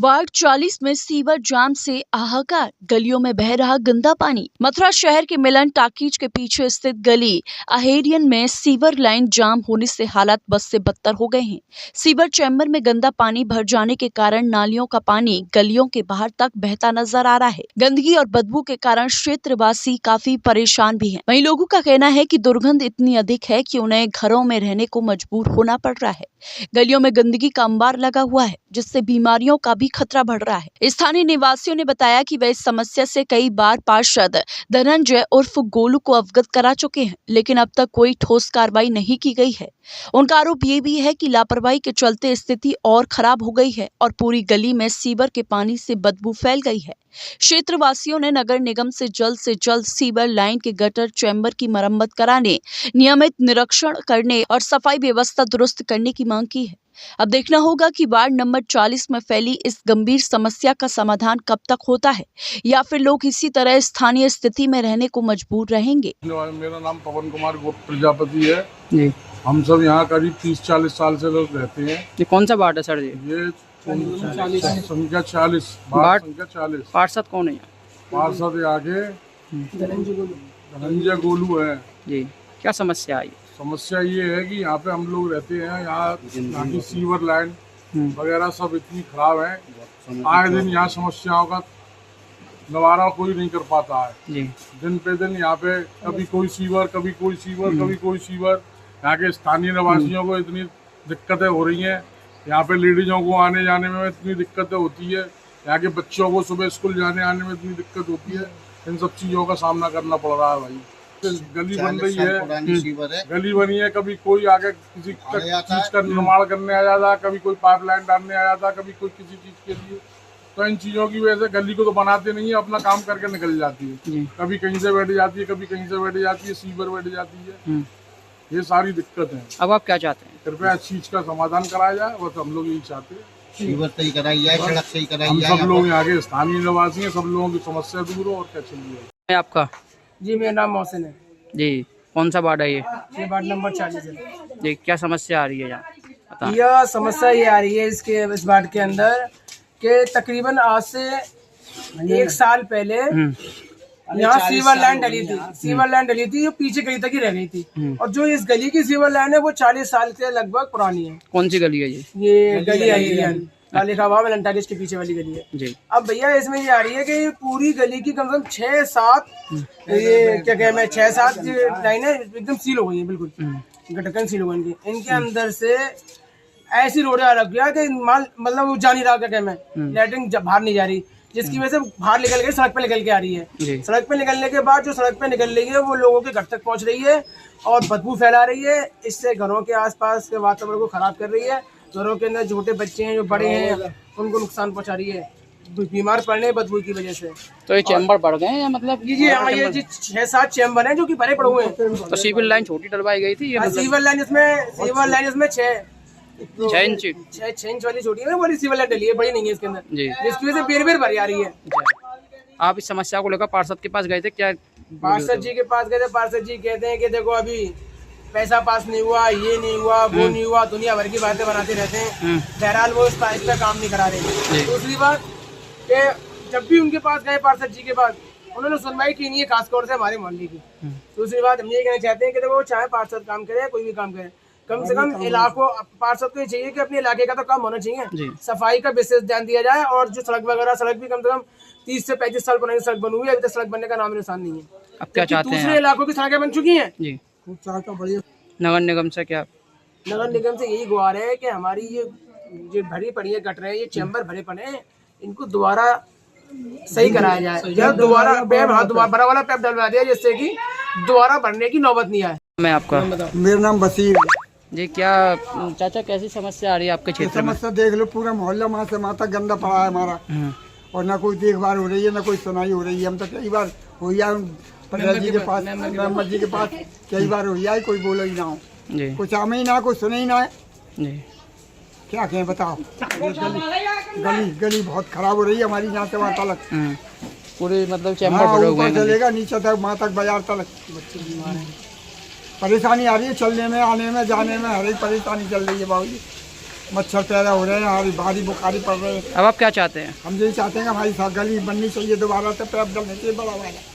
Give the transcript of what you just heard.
Ward 40 में sewer जाम से हाहाकार, गलियों में बह रहा गंदा पानी। मथुरा शहर के मिलन टाकीज के पीछे स्थित गली अहेरियन में सीवर लाइन जाम होने से हालात बद से बदतर हो गए हैं। सीवर चैम्बर में गंदा पानी भर जाने के कारण नालियों का पानी गलियों के बाहर तक बहता नजर आ रहा है। गंदगी और बदबू के कारण क्षेत्रवासी काफी परेशान भी हैं। वहीं लोगों का कहना है कि दुर्गंध इतनी अधिक है कि उन्हें घरों में रहने को मजबूर होना पड़ रहा है। गलियों में गंदगी का अंबार लगा हुआ है, जिससे बीमारियों का भी खतरा बढ़ रहा है। स्थानीय निवासियों ने बताया कि वे इस समस्या से कई बार पार्षद धनंजय उर्फ गोलू को अवगत करा चुके हैं, लेकिन अब तक कोई ठोस कार्रवाई नहीं की गई है। उनका आरोप ये भी है कि लापरवाही के चलते स्थिति और खराब हो गई है और पूरी गली में सीवर के पानी से बदबू फैल गई है। क्षेत्रवासियों ने नगर निगम से जल्द सीवर लाइन के गटर चैम्बर की मरम्मत कराने, नियमित निरीक्षण करने और सफाई व्यवस्था दुरुस्त करने की मांग की है। अब देखना होगा कि वार्ड नंबर 40 में फैली इस गंभीर समस्या का समाधान कब तक होता है या फिर लोग इसी तरह स्थानीय स्थिति में रहने को मजबूर रहेंगे। मेरा नाम पवन कुमार प्रजापति है जी। हम सब यहाँ करीब 30-40 साल से लोग रहते हैं। ये कौन सा वार्ड है सर? ये संख्या 40 वार्ड संख्या 40। पार्षद कौन है? पार्षद आगे धनंजय गोलू है जी। क्या समस्या आई? समस्या ये है कि यहाँ पे हम लोग रहते हैं, यहाँ की सीवर लाइन वगैरह सब इतनी खराब है। आए दिन यहाँ समस्याओं का निवारण कोई नहीं कर पाता है जी। दिन पे दिन यहाँ पे कभी कोई सीवर, कभी कोई सीवर, कभी कोई सीवर। यहाँ के स्थानीय निवासियों को इतनी दिक्कतें हो रही हैं। यहाँ पे लेडीजों को आने जाने में इतनी दिक्कतें होती है। यहाँ के बच्चों को सुबह स्कूल जाने आने में इतनी दिक्कत होती है। इन सब चीज़ों का सामना करना पड़ रहा है भाई। गली बन रही है, गली बनी है, कभी कोई आगे किसी चीज का निर्माण करने आ जाता, कभी कोई पाइपलाइन डालने आ जाता, कभी कोई किसी चीज के लिए। तो इन चीजों की वजह से गली को तो बनाते नहीं है, अपना काम करके निकल जाती है। कभी कहीं से बैठ जाती है, कभी कहीं से बैठ जाती है, सीवर बैठ जाती है। ये सारी दिक्कत है। अब आप क्या चाहते हैं? कृपया इस चीज का समाधान कराया जाए, बस हम लोग यही चाहते हैं। सीवर सही कराई जाए, सड़क सही कराई जाए। हम सब लोग यहाँ के स्थानीय निवासी हैं, सब लोगों की समस्या दूर हो और क्या चाहिए। आपका? जी, मेरा नाम मोहसिन है जी। कौन सा वार्ड है ये? वार्ड नंबर 40 है जी। क्या समस्या आ रही है यहाँ? यह समस्या ये आ रही है इस वार्ड के अंदर कि तकरीबन आज से 1 साल पहले यहाँ सीवर लाइन डली थी। सीवर लाइन डली थी, ये पीछे गली तक ही रह गई थी। और जो इस गली की सीवर लाइन है वो 40 साल से लगभग पुरानी है। कौन सी गली है ये? ये गली है लिखा हुआ मिलन टाकीज के पीछे वाली गली है जी। अब भैया इसमें ये आ रही है कि पूरी गली की कम से कम 6-7 ये क्या कहें मैं 6-7 लाइनें एकदम सील हो गई है, बिल्कुल गटकन सील हो गई इनकी। इनके अंदर से ऐसी रोडें लग गया कि माल मतलब जा नहीं रहा, क्या कहें मैं लैट्रिन बाहर नहीं जा रही, जिसकी वजह से बाहर निकल के सड़क पे निकल के आ रही है। सड़क पे निकलने के बाद जो सड़क पे निकल रही है वो लोगों के घर तक पहुंच रही है और बदबू फैला रही है। इससे घरों के आसपास के वातावरण को खराब कर रही है। घरों के अंदर छोटे बच्चे हैं जो बड़े हैं उनको नुकसान पहुंचा रही है, बीमार पड़ने बदबू की वजह से। तो ये चैम्बर बढ़ गए हैं मतलब? ये 6-7 चैम्बर हैं जो कि भरे पड़े हुए हैं। तो सीवर लाइन छोटी डलवाई गई थी ये? सीवर लाइन इसमें 6 इंच वाली छोटी है, वाली सीवर लाइन डली है, बड़ी नहीं है इसके अंदर जी, जिसकी वजह से बेर भरी आ रही है। आप इस समस्या को लेकर पार्षद के पास गए थे क्या? पार्षद जी के पास गए थे। पार्षद जी कहते हैं कि देखो अभी पैसा पास नहीं हुआ, ये नहीं हुआ, वो नहीं हुआ, दुनिया भर की बातें बनाते रहते हैं। बहरहाल वो इस पे काम नहीं करा रहे। दूसरी बात कि जब भी उनके पास गए पार्षद जी के पास, उन्होंने सुनवाई की नहीं है, खासतौर से हमारे मोहल्ले की। दूसरी बात हम ये कहना चाहते हैं कि देखो चाहे पार्षद काम करे, कोई भी काम करे, कम से कम इलाकों पार्षद को ये चाहिए कि अपने इलाके का तो काम होना चाहिए। सफाई का विशेष ध्यान दिया जाए और जो सड़क वगैरह, सड़क भी कम से कम 30 से 35 साल पुरानी सड़क बनी हुई है, अभी तक सड़क बनने का नाम निशान नहीं है। अब क्या चाहते हैं? दूसरे इलाकों की सड़कें बन चुकी हैं जी। बढ़िया। नगर निगम से क्या? नगर निगम से यही गुहार है कि हमारी ये भरी पड़ी है गटर है, ये चैम्बर भरे पड़े हैं, इनको दोबारा सही कराया जाए। जब दोबारा बड़ा वाला पैप डलवा दिया जिससे कि दोबारा भरने की नौबत नहीं आए। मैं आपका? मेरा नाम बसीर जी। क्या चाचा कैसी समस्या आ रही है आपके क्षेत्र में? समस्या देख लो, पूरा मोहल्ला वहाँ से वहाँ तक गंदा पड़ा है हमारा, और ना कोई देखभाल हो रही है, ना कोई सुनाई हो रही है। हम तो कई बार हो पंडित जी के पास, मेंबर जी के पास कई बार हो जाए, कोई बोलो ही ना हो जी, कुछ आमे ही ना, कोई सुने ही ना है जी। क्या कहें बताओ। गली बहुत खराब हो रही है हमारी, यहाँ से वहाँ तक पूरे मतलब चैम्बर भरे हुए हैं, चलेगा नीचे तक, वहाँ तक बाजार तक। परेशानी आ रही है चलने में, आने में, जाने में, हर एक परेशानी चल रही है बाबूजी। मच्छर पैदा हो रहे हैं, हमारी भारी बुखारी पड़ रहे हैं। अब आप क्या चाहते हैं? हम यही चाहते हैं कि हमारी गली बननी चाहिए दोबारा से, पैप डलने चाहिए बड़ा वाला।